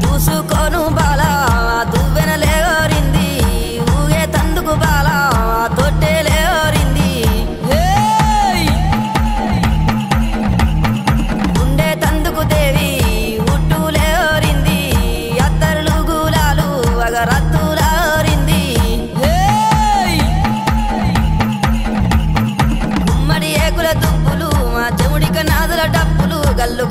చూసుకోను బాలా దువ్వెన లేవరింది ఊగే తందుకు బాలా తొట్టె లేవరింది ఉండే తందుకు దేవి ఉట్టు లేవరింది అత్తరులు గులాలు అగరత్తులారింది గుమ్మడి ఏకుల దుప్పులు మా చెవుడిక నాదుల డప్పులు గల్లు